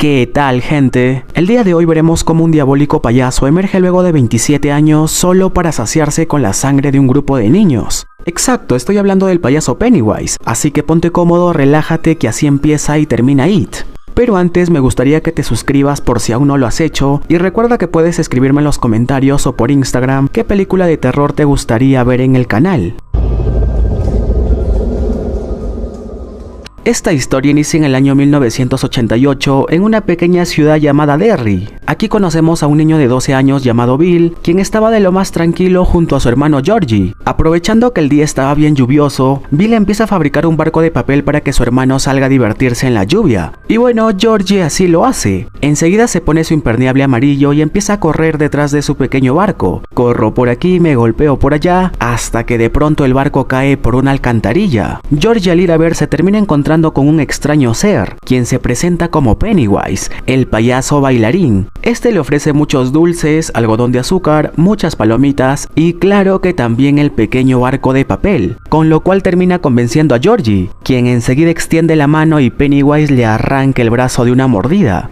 ¿Qué tal, gente? El día de hoy veremos cómo un diabólico payaso emerge luego de 27 años solo para saciarse con la sangre de un grupo de niños. Exacto, estoy hablando del payaso Pennywise, así que ponte cómodo, relájate que así empieza y termina It. Pero antes me gustaría que te suscribas por si aún no lo has hecho y recuerda que puedes escribirme en los comentarios o por Instagram qué película de terror te gustaría ver en el canal. Esta historia inicia en el año 1988 en una pequeña ciudad llamada Derry. Aquí conocemos a un niño de 12 años llamado Bill, quien estaba de lo más tranquilo junto a su hermano Georgie. Aprovechando que el día estaba bien lluvioso, Bill empieza a fabricar un barco de papel para que su hermano salga a divertirse en la lluvia. Y bueno, Georgie así lo hace. Enseguida se pone su impermeable amarillo y empieza a correr detrás de su pequeño barco. Corro por aquí, me golpeo por allá, hasta que de pronto el barco cae por una alcantarilla. Georgie al ir a ver se termina encontrando con un extraño ser, quien se presenta como Pennywise, el payaso bailarín. Este le ofrece muchos dulces, algodón de azúcar, muchas palomitas y claro que también el pequeño barco de papel, con lo cual termina convenciendo a Georgie, quien enseguida extiende la mano y Pennywise le arranca el brazo de una mordida.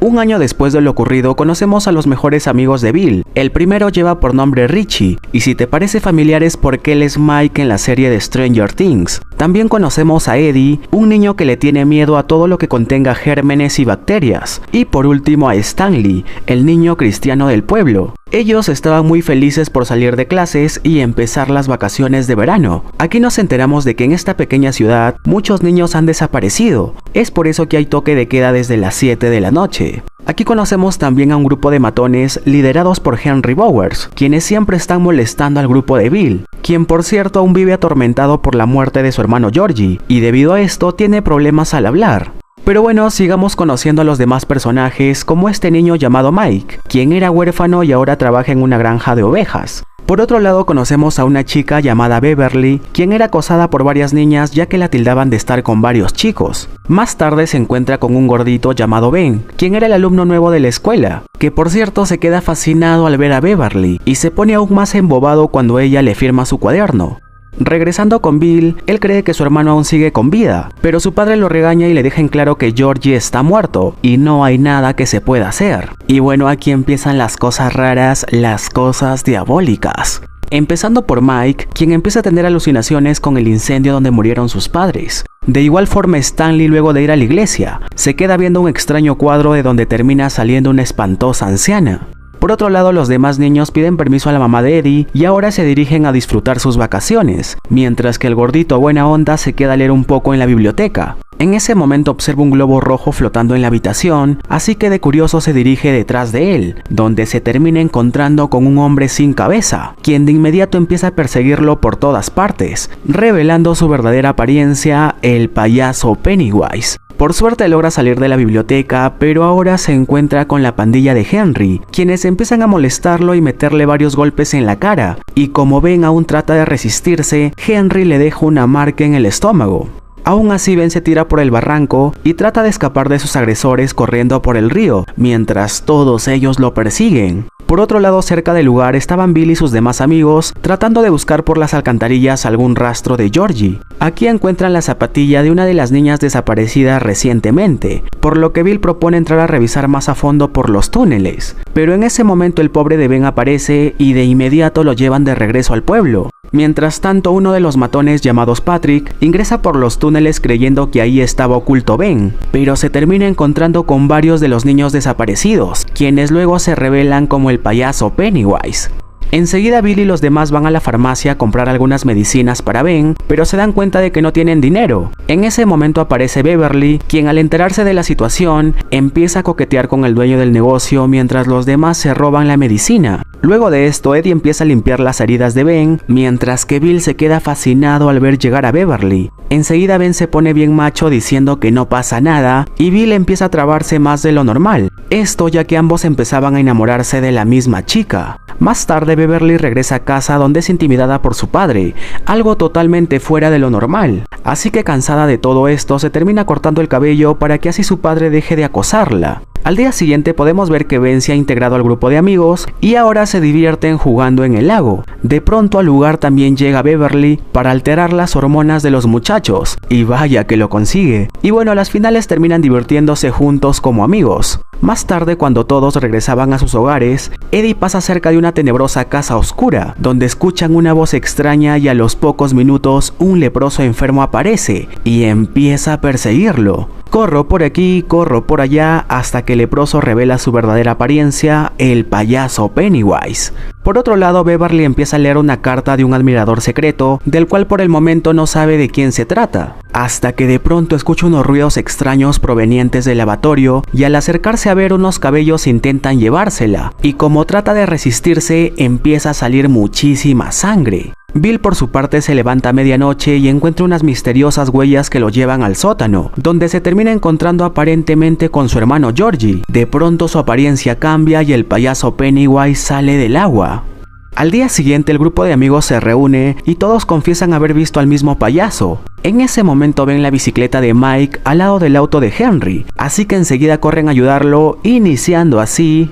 Un año después de lo ocurrido, conocemos a los mejores amigos de Bill. El primero lleva por nombre Richie, y si te parece familiar es porque él es Mike en la serie de Stranger Things. También conocemos a Eddie, un niño que le tiene miedo a todo lo que contenga gérmenes y bacterias. Y por último a Stanley, el niño cristiano del pueblo. Ellos estaban muy felices por salir de clases y empezar las vacaciones de verano. Aquí nos enteramos de que en esta pequeña ciudad muchos niños han desaparecido. Es por eso que hay toque de queda desde las 7 de la noche. Aquí conocemos también a un grupo de matones liderados por Henry Bowers, quienes siempre están molestando al grupo de Bill, quien por cierto aún vive atormentado por la muerte de su hermano Georgie, y debido a esto tiene problemas al hablar. Pero bueno, sigamos conociendo a los demás personajes, como este niño llamado Mike, quien era huérfano y ahora trabaja en una granja de ovejas. Por otro lado conocemos a una chica llamada Beverly, quien era acosada por varias niñas ya que la tildaban de estar con varios chicos. Más tarde se encuentra con un gordito llamado Ben, quien era el alumno nuevo de la escuela, que por cierto se queda fascinado al ver a Beverly y se pone aún más embobado cuando ella le firma su cuaderno. Regresando con Bill, él cree que su hermano aún sigue con vida, pero su padre lo regaña y le deja en claro que Georgie está muerto y no hay nada que se pueda hacer. Y bueno, aquí empiezan las cosas raras, las cosas diabólicas. Empezando por Mike, quien empieza a tener alucinaciones con el incendio donde murieron sus padres. De igual forma Stanley, luego de ir a la iglesia, se queda viendo un extraño cuadro de donde termina saliendo una espantosa anciana. Por otro lado, los demás niños piden permiso a la mamá de Eddie y ahora se dirigen a disfrutar sus vacaciones, mientras que el gordito buena onda se queda a leer un poco en la biblioteca. En ese momento observa un globo rojo flotando en la habitación, así que de curioso se dirige detrás de él, donde se termina encontrando con un hombre sin cabeza, quien de inmediato empieza a perseguirlo por todas partes, revelando su verdadera apariencia, el payaso Pennywise. Por suerte logra salir de la biblioteca, pero ahora se encuentra con la pandilla de Henry, quienes empiezan a molestarlo y meterle varios golpes en la cara, y como ven aún trata de resistirse, Henry le deja una marca en el estómago. Aún así Ben se tira por el barranco y trata de escapar de sus agresores corriendo por el río, mientras todos ellos lo persiguen. Por otro lado, cerca del lugar estaban Bill y sus demás amigos tratando de buscar por las alcantarillas algún rastro de Georgie. Aquí encuentran la zapatilla de una de las niñas desaparecidas recientemente, por lo que Bill propone entrar a revisar más a fondo por los túneles. Pero en ese momento el pobre de Ben aparece y de inmediato lo llevan de regreso al pueblo. Mientras tanto, uno de los matones llamados Patrick ingresa por los túneles creyendo que ahí estaba oculto Ben, pero se termina encontrando con varios de los niños desaparecidos, quienes luego se revelan como el payaso Pennywise. Enseguida Bill y los demás van a la farmacia a comprar algunas medicinas para Ben, pero se dan cuenta de que no tienen dinero. En ese momento aparece Beverly, quien al enterarse de la situación, empieza a coquetear con el dueño del negocio mientras los demás se roban la medicina. Luego de esto, Eddie empieza a limpiar las heridas de Ben, mientras que Bill se queda fascinado al ver llegar a Beverly. Enseguida Ben se pone bien macho diciendo que no pasa nada, y Bill empieza a trabarse más de lo normal. Esto ya que ambos empezaban a enamorarse de la misma chica. Más tarde Beverly regresa a casa donde es intimidada por su padre, algo totalmente fuera de lo normal. Así que cansada de todo esto, se termina cortando el cabello para que así su padre deje de acosarla. Al día siguiente podemos ver que Ben se ha integrado al grupo de amigos y ahora se divierten jugando en el lago. De pronto al lugar también llega Beverly para alterar las hormonas de los muchachos, y vaya que lo consigue. Y bueno, a las finales terminan divirtiéndose juntos como amigos. Más tarde, cuando todos regresaban a sus hogares, Eddie pasa cerca de una tenebrosa casa oscura, donde escuchan una voz extraña y a los pocos minutos un leproso enfermo aparece y empieza a perseguirlo. Corro por aquí, corro por allá, hasta que el leproso revela su verdadera apariencia, el payaso Pennywise. Por otro lado, Beverly empieza a leer una carta de un admirador secreto, del cual por el momento no sabe de quién se trata, hasta que de pronto escucha unos ruidos extraños provenientes del lavatorio, y al acercarse a ver unos cabellos intentan llevársela, y como trata de resistirse, empieza a salir muchísima sangre. Bill por su parte se levanta a medianoche y encuentra unas misteriosas huellas que lo llevan al sótano, donde se termina encontrando aparentemente con su hermano Georgie. De pronto su apariencia cambia y el payaso Pennywise sale del agua. Al día siguiente el grupo de amigos se reúne y todos confiesan haber visto al mismo payaso. En ese momento ven la bicicleta de Mike al lado del auto de Henry, así que enseguida corren a ayudarlo, iniciando así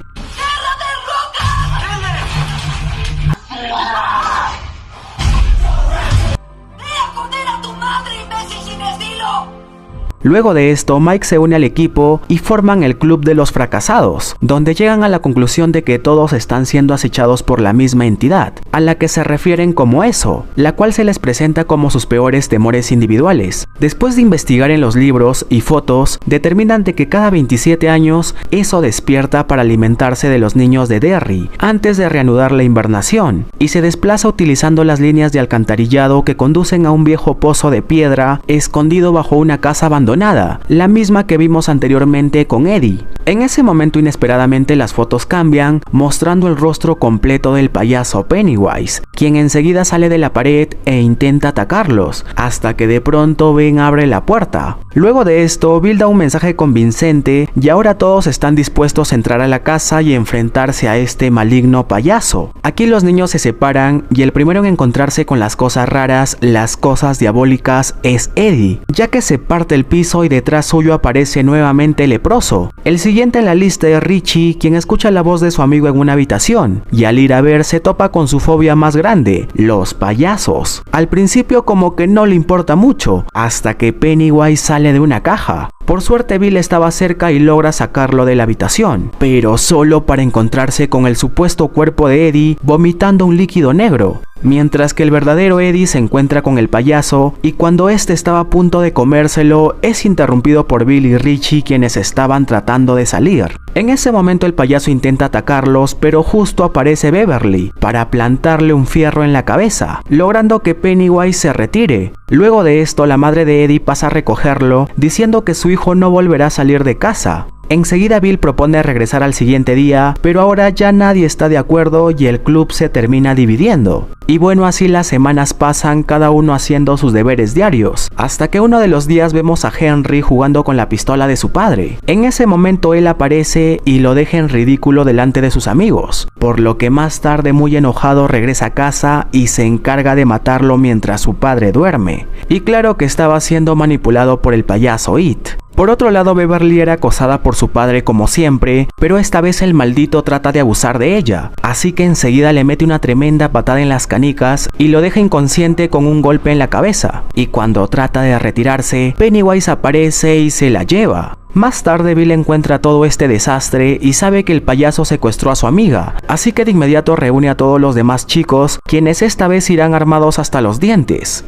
Luego de esto, Mike se une al equipo y forman el Club de los Fracasados, donde llegan a la conclusión de que todos están siendo acechados por la misma entidad, a la que se refieren como eso, la cual se les presenta como sus peores temores individuales. Después de investigar en los libros y fotos, determinan de que cada 27 años, eso despierta para alimentarse de los niños de Derry, antes de reanudar la invernación, y se desplaza utilizando las líneas de alcantarillado que conducen a un viejo pozo de piedra escondido bajo una casa abandonada, la misma que vimos anteriormente con Eddie. En ese momento inesperadamente las fotos cambian, mostrando el rostro completo del payaso Pennywise, quien enseguida sale de la pared e intenta atacarlos, hasta que de pronto Ben abre la puerta. Luego de esto, Bill da un mensaje convincente y ahora todos están dispuestos a entrar a la casa y enfrentarse a este maligno payaso. Aquí los niños se separan y el primero en encontrarse con las cosas raras, las cosas diabólicas, es Eddie, ya que se parte el piso y detrás suyo aparece nuevamente el leproso. El siguiente en la lista es Richie, quien escucha la voz de su amigo en una habitación, y al ir a ver se topa con su fobia más grande, los payasos. Al principio como que no le importa mucho, hasta que Pennywise sale de una caja. Por suerte Bill estaba cerca y logra sacarlo de la habitación, pero solo para encontrarse con el supuesto cuerpo de Eddie vomitando un líquido negro, mientras que el verdadero Eddie se encuentra con el payaso y cuando este estaba a punto de comérselo es interrumpido por Bill y Richie, quienes estaban tratando de salir. En ese momento el payaso intenta atacarlos, pero justo aparece Beverly para plantarle un fierro en la cabeza, logrando que Pennywise se retire. Luego de esto la madre de Eddie pasa a recogerlo, diciendo que su hijo no volverá a salir de casa. Enseguida Bill propone regresar al siguiente día, pero ahora ya nadie está de acuerdo y el club se termina dividiendo. Y bueno, así las semanas pasan, cada uno haciendo sus deberes diarios, hasta que uno de los días vemos a Henry jugando con la pistola de su padre. En ese momento él aparece y lo deja en ridículo delante de sus amigos, por lo que más tarde muy enojado regresa a casa y se encarga de matarlo mientras su padre duerme. Y claro que estaba siendo manipulado por el payaso It. Por otro lado, Beverly era acosada por su padre como siempre, pero esta vez el maldito trata de abusar de ella, así que enseguida le mete una tremenda patada en las canicas y lo deja inconsciente con un golpe en la cabeza, y cuando trata de retirarse, Pennywise aparece y se la lleva. Más tarde Bill encuentra todo este desastre y sabe que el payaso secuestró a su amiga, así que de inmediato reúne a todos los demás chicos, quienes esta vez irán armados hasta los dientes.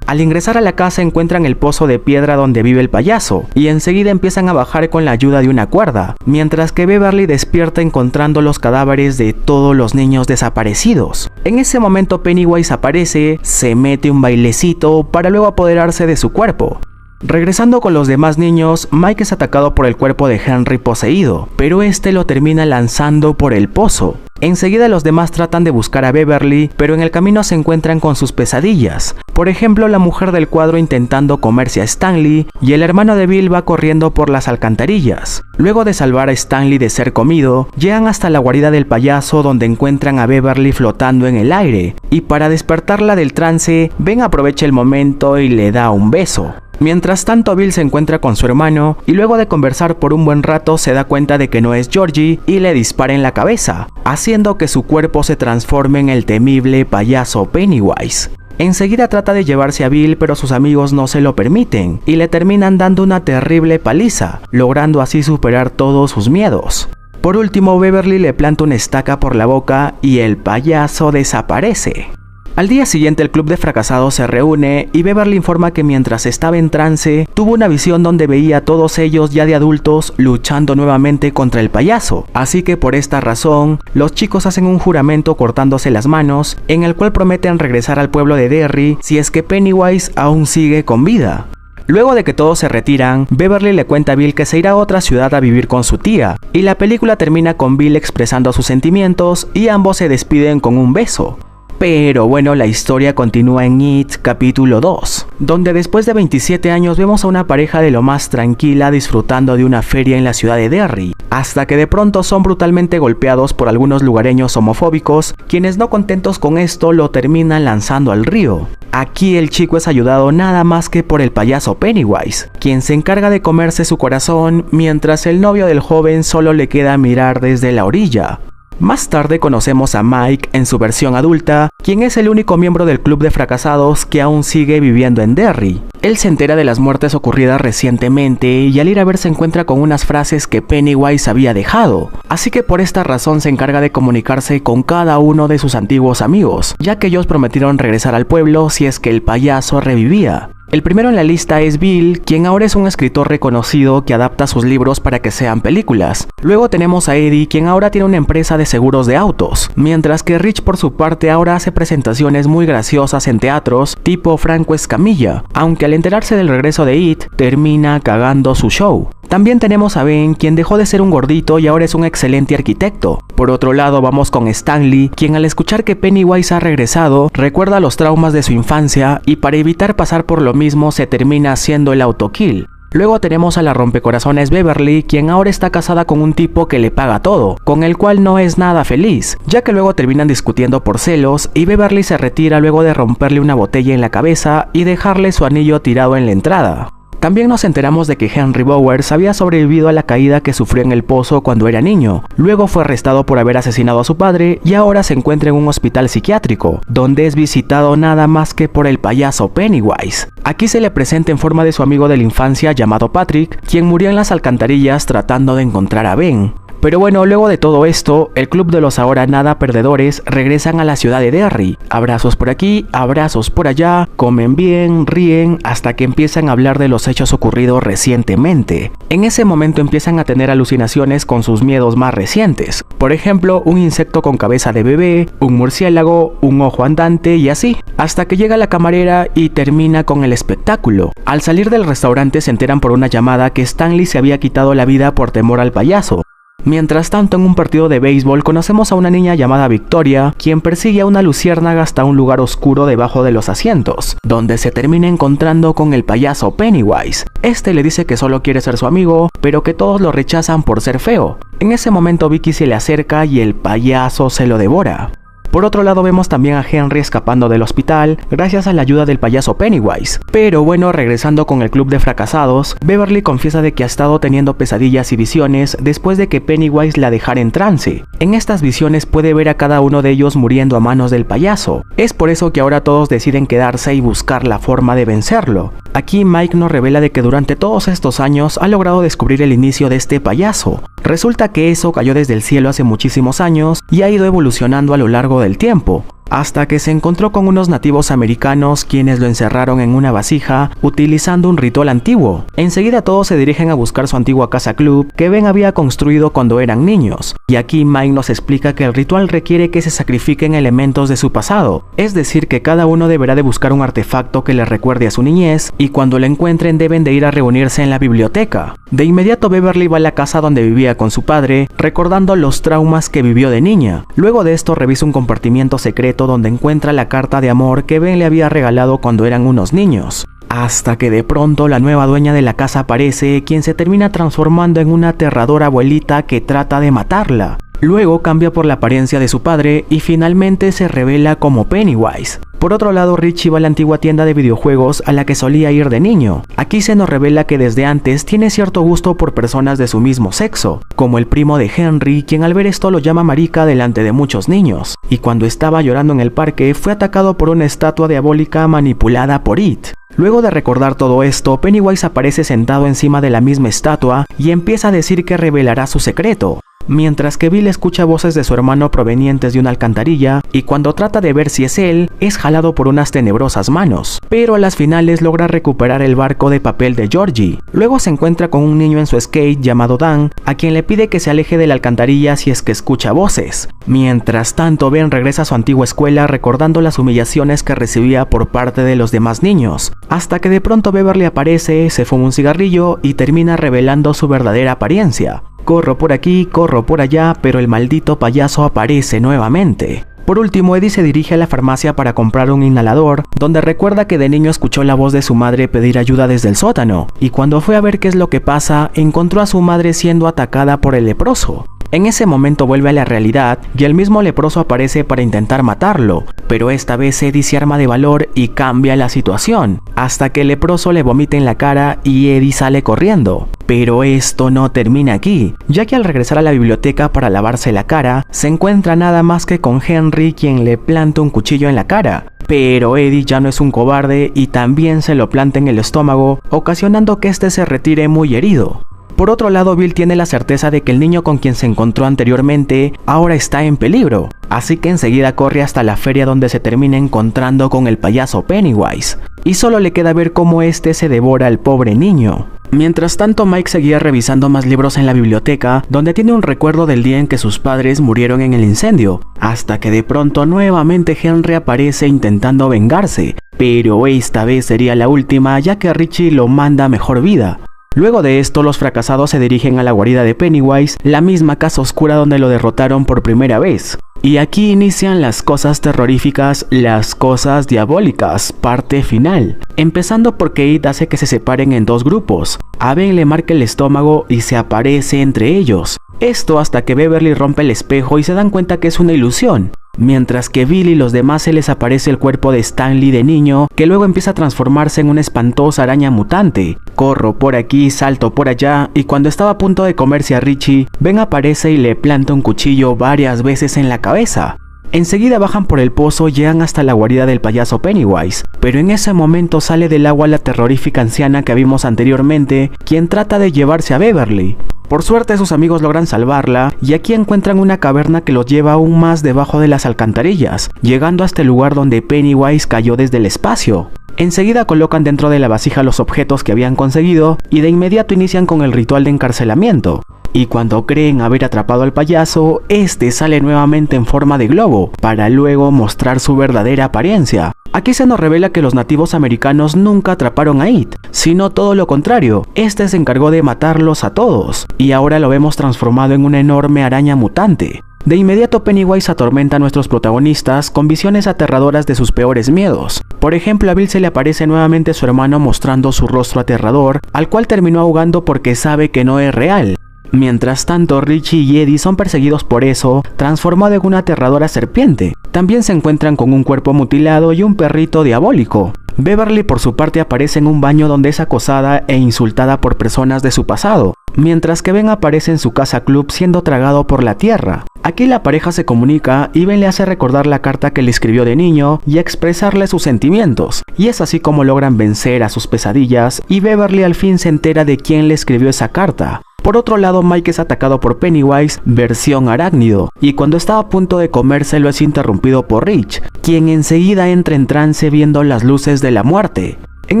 Al ingresar a la casa encuentran el pozo de piedra donde vive el payaso, y enseguida empiezan a bajar con la ayuda de una cuerda, mientras que Beverly despierta encontrando los cadáveres de todos los niños desaparecidos. En ese momento Pennywise aparece, se mete un bailecito para luego apoderarse de su cuerpo. Regresando con los demás niños, Mike es atacado por el cuerpo de Henry poseído, pero este lo termina lanzando por el pozo. Enseguida los demás tratan de buscar a Beverly, pero en el camino se encuentran con sus pesadillas. Por ejemplo, la mujer del cuadro intentando comerse a Stanley, y el hermano de Bill va corriendo por las alcantarillas. Luego de salvar a Stanley de ser comido, llegan hasta la guarida del payaso donde encuentran a Beverly flotando en el aire, y para despertarla del trance, Ben aprovecha el momento y le da un beso. Mientras tanto, Bill se encuentra con su hermano y luego de conversar por un buen rato se da cuenta de que no es Georgie y le dispara en la cabeza, haciendo que su cuerpo se transforme en el temible payaso Pennywise. Enseguida trata de llevarse a Bill, pero sus amigos no se lo permiten y le terminan dando una terrible paliza, logrando así superar todos sus miedos. Por último, Beverly le planta una estaca por la boca y el payaso desaparece. Al día siguiente el club de fracasados se reúne y Beverly informa que mientras estaba en trance, tuvo una visión donde veía a todos ellos ya de adultos luchando nuevamente contra el payaso. Así que por esta razón, los chicos hacen un juramento cortándose las manos, en el cual prometen regresar al pueblo de Derry si es que Pennywise aún sigue con vida. Luego de que todos se retiran, Beverly le cuenta a Bill que se irá a otra ciudad a vivir con su tía, y la película termina con Bill expresando sus sentimientos y ambos se despiden con un beso. Pero bueno, la historia continúa en It capítulo 2, donde después de 27 años vemos a una pareja de lo más tranquila disfrutando de una feria en la ciudad de Derry, hasta que de pronto son brutalmente golpeados por algunos lugareños homofóbicos, quienes no contentos con esto lo terminan lanzando al río. Aquí el chico es ayudado nada más que por el payaso Pennywise, quien se encarga de comerse su corazón, mientras el novio del joven solo le queda mirar desde la orilla. Más tarde conocemos a Mike en su versión adulta, quien es el único miembro del club de fracasados que aún sigue viviendo en Derry. Él se entera de las muertes ocurridas recientemente y al ir a ver se encuentra con unas frases que Pennywise había dejado, así que por esta razón se encarga de comunicarse con cada uno de sus antiguos amigos, ya que ellos prometieron regresar al pueblo si es que el payaso revivía. El primero en la lista es Bill, quien ahora es un escritor reconocido que adapta sus libros para que sean películas. Luego tenemos a Eddie, quien ahora tiene una empresa de seguros de autos, mientras que Rich por su parte ahora hace presentaciones muy graciosas en teatros tipo Franco Escamilla, aunque al enterarse del regreso de It, termina cagando su show. También tenemos a Ben, quien dejó de ser un gordito y ahora es un excelente arquitecto. Por otro lado vamos con Stanley, quien al escuchar que Pennywise ha regresado, recuerda los traumas de su infancia y para evitar pasar por lo mismo se termina haciendo el autokill. Luego tenemos a la rompecorazones Beverly, quien ahora está casada con un tipo que le paga todo, con el cual no es nada feliz, ya que luego terminan discutiendo por celos y Beverly se retira luego de romperle una botella en la cabeza y dejarle su anillo tirado en la entrada. También nos enteramos de que Henry Bowers había sobrevivido a la caída que sufrió en el pozo cuando era niño, luego fue arrestado por haber asesinado a su padre y ahora se encuentra en un hospital psiquiátrico, donde es visitado nada más que por el payaso Pennywise. Aquí se le presenta en forma de su amigo de la infancia llamado Patrick, quien murió en las alcantarillas tratando de encontrar a Ben. Pero bueno, luego de todo esto, el club de los ahora nada perdedores regresan a la ciudad de Derry. Abrazos por aquí, abrazos por allá, comen bien, ríen, hasta que empiezan a hablar de los hechos ocurridos recientemente. En ese momento empiezan a tener alucinaciones con sus miedos más recientes. Por ejemplo, un insecto con cabeza de bebé, un murciélago, un ojo andante y así. Hasta que llega la camarera y termina con el espectáculo. Al salir del restaurante se enteran por una llamada que Stanley se había quitado la vida por temor al payaso. Mientras tanto, en un partido de béisbol conocemos a una niña llamada Victoria, quien persigue a una luciérnaga hasta un lugar oscuro debajo de los asientos, donde se termina encontrando con el payaso Pennywise. Este le dice que solo quiere ser su amigo, pero que todos lo rechazan por ser feo. En ese momento Vicky se le acerca y el payaso se lo devora. Por otro lado vemos también a Henry escapando del hospital gracias a la ayuda del payaso Pennywise. Pero bueno, regresando con el club de fracasados, Beverly confiesa de que ha estado teniendo pesadillas y visiones después de que Pennywise la dejara en trance. En estas visiones puede ver a cada uno de ellos muriendo a manos del payaso. Es por eso que ahora todos deciden quedarse y buscar la forma de vencerlo. Aquí Mike nos revela de que durante todos estos años ha logrado descubrir el inicio de este payaso. Resulta que eso cayó desde el cielo hace muchísimos años y ha ido evolucionando a lo largo del tiempo, hasta que se encontró con unos nativos americanos quienes lo encerraron en una vasija utilizando un ritual antiguo. Enseguida todos se dirigen a buscar su antigua casa club que Ben había construido cuando eran niños, y aquí Mike nos explica que el ritual requiere que se sacrifiquen elementos de su pasado, es decir que cada uno deberá de buscar un artefacto que les recuerde a su niñez y cuando lo encuentren deben de ir a reunirse en la biblioteca. De inmediato Beverly va a la casa donde vivía con su padre, recordando los traumas que vivió de niña. Luego de esto revisa un compartimiento secreto donde encuentra la carta de amor que Ben le había regalado cuando eran unos niños. Hasta que de pronto la nueva dueña de la casa aparece, quien se termina transformando en una aterradora abuelita que trata de matarla. Luego cambia por la apariencia de su padre y finalmente se revela como Pennywise. Por otro lado, Richie va a la antigua tienda de videojuegos a la que solía ir de niño. Aquí se nos revela que desde antes tiene cierto gusto por personas de su mismo sexo, como el primo de Henry, quien al ver esto lo llama marica delante de muchos niños. Y cuando estaba llorando en el parque, fue atacado por una estatua diabólica manipulada por It. Luego de recordar todo esto, Pennywise aparece sentado encima de la misma estatua y empieza a decir que revelará su secreto. Mientras que Bill escucha voces de su hermano provenientes de una alcantarilla y cuando trata de ver si es él, es jalado por unas tenebrosas manos, pero a las finales logra recuperar el barco de papel de Georgie. Luego se encuentra con un niño en su skate llamado Dan, a quien le pide que se aleje de la alcantarilla si es que escucha voces. Mientras tanto, Ben regresa a su antigua escuela recordando las humillaciones que recibía por parte de los demás niños, hasta que de pronto Beverly aparece, se fuma un cigarrillo y termina revelando su verdadera apariencia. Corro por aquí, corro por allá, pero el maldito payaso aparece nuevamente. Por último, Eddie se dirige a la farmacia para comprar un inhalador, donde recuerda que de niño escuchó la voz de su madre pedir ayuda desde el sótano, y cuando fue a ver qué es lo que pasa, encontró a su madre siendo atacada por el leproso. En ese momento vuelve a la realidad y el mismo leproso aparece para intentar matarlo, pero esta vez Eddie se arma de valor y cambia la situación, hasta que el leproso le vomita en la cara y Eddie sale corriendo. Pero esto no termina aquí, ya que al regresar a la biblioteca para lavarse la cara, se encuentra nada más que con Henry, quien le planta un cuchillo en la cara. Pero Eddie ya no es un cobarde y también se lo planta en el estómago, ocasionando que este se retire muy herido. Por otro lado, Bill tiene la certeza de que el niño con quien se encontró anteriormente ahora está en peligro, así que enseguida corre hasta la feria donde se termina encontrando con el payaso Pennywise, y solo le queda ver cómo este se devora al pobre niño. Mientras tanto, Mike seguía revisando más libros en la biblioteca, donde tiene un recuerdo del día en que sus padres murieron en el incendio, hasta que de pronto nuevamente Henry aparece intentando vengarse, pero esta vez sería la última ya que Richie lo manda a mejor vida. Luego de esto, los fracasados se dirigen a la guarida de Pennywise, la misma casa oscura donde lo derrotaron por primera vez. Y aquí inician las cosas terroríficas, las cosas diabólicas, parte final. Empezando porque It hace que se separen en dos grupos. A Ben le marca el estómago y se aparece entre ellos. Esto hasta que Beverly rompe el espejo y se dan cuenta que es una ilusión. Mientras que Bill y los demás se les aparece el cuerpo de Stanley de niño, que luego empieza a transformarse en una espantosa araña mutante. Corro por aquí, salto por allá, y cuando estaba a punto de comerse a Richie, Ben aparece y le planta un cuchillo varias veces en la cabeza. Enseguida bajan por el pozo y llegan hasta la guarida del payaso Pennywise, pero en ese momento sale del agua la terrorífica anciana que vimos anteriormente, quien trata de llevarse a Beverly. Por suerte sus amigos logran salvarla y aquí encuentran una caverna que los lleva aún más debajo de las alcantarillas, llegando hasta el lugar donde Pennywise cayó desde el espacio. Enseguida colocan dentro de la vasija los objetos que habían conseguido y de inmediato inician con el ritual de encarcelamiento. Y cuando creen haber atrapado al payaso, este sale nuevamente en forma de globo, para luego mostrar su verdadera apariencia. Aquí se nos revela que los nativos americanos nunca atraparon a It, sino todo lo contrario, este se encargó de matarlos a todos, y ahora lo vemos transformado en una enorme araña mutante. De inmediato Pennywise atormenta a nuestros protagonistas con visiones aterradoras de sus peores miedos. Por ejemplo, a Bill se le aparece nuevamente su hermano mostrando su rostro aterrador, al cual terminó ahogando porque sabe que no es real. Mientras tanto, Richie y Eddie son perseguidos por eso, transformado en una aterradora serpiente. También se encuentran con un cuerpo mutilado y un perrito diabólico. Beverly por su parte aparece en un baño donde es acosada e insultada por personas de su pasado, mientras que Ben aparece en su casa club siendo tragado por la tierra. Aquí la pareja se comunica y Ben le hace recordar la carta que le escribió de niño y expresarle sus sentimientos, y es así como logran vencer a sus pesadillas y Beverly al fin se entera de quién le escribió esa carta. Por otro lado, Mike es atacado por Pennywise, versión arácnido, y cuando está a punto de comérselo es interrumpido por Rich, quien enseguida entra en trance viendo las luces de la muerte. En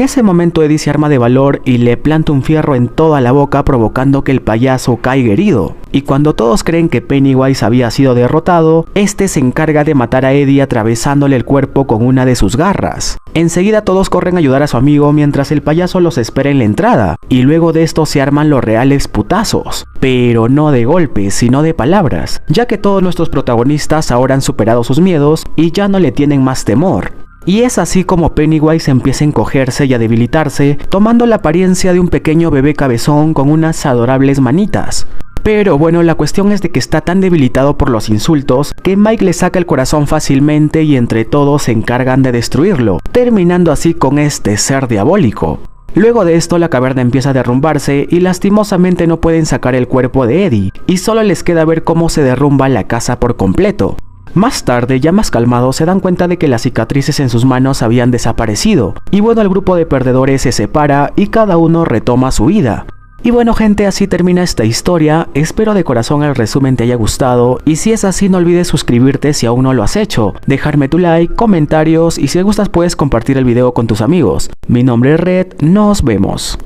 ese momento Eddie se arma de valor y le planta un fierro en toda la boca provocando que el payaso caiga herido. Y cuando todos creen que Pennywise había sido derrotado, este se encarga de matar a Eddie atravesándole el cuerpo con una de sus garras. Enseguida todos corren a ayudar a su amigo mientras el payaso los espera en la entrada, y luego de esto se arman los reales putazos. Pero no de golpes, sino de palabras, ya que todos nuestros protagonistas ahora han superado sus miedos y ya no le tienen más temor. Y es así como Pennywise empieza a encogerse y a debilitarse, tomando la apariencia de un pequeño bebé cabezón con unas adorables manitas. Pero bueno, la cuestión es de que está tan debilitado por los insultos que Mike le saca el corazón fácilmente y entre todos se encargan de destruirlo, terminando así con este ser diabólico. Luego de esto la caverna empieza a derrumbarse y lastimosamente no pueden sacar el cuerpo de Eddie y solo les queda ver cómo se derrumba la casa por completo. Más tarde, ya más calmados, se dan cuenta de que las cicatrices en sus manos habían desaparecido y bueno, el grupo de perdedores se separa y cada uno retoma su vida. Y bueno gente, así termina esta historia. Espero de corazón el resumen te haya gustado y si es así no olvides suscribirte si aún no lo has hecho, dejarme tu like, comentarios y si gustas puedes compartir el video con tus amigos. Mi nombre es Red, nos vemos.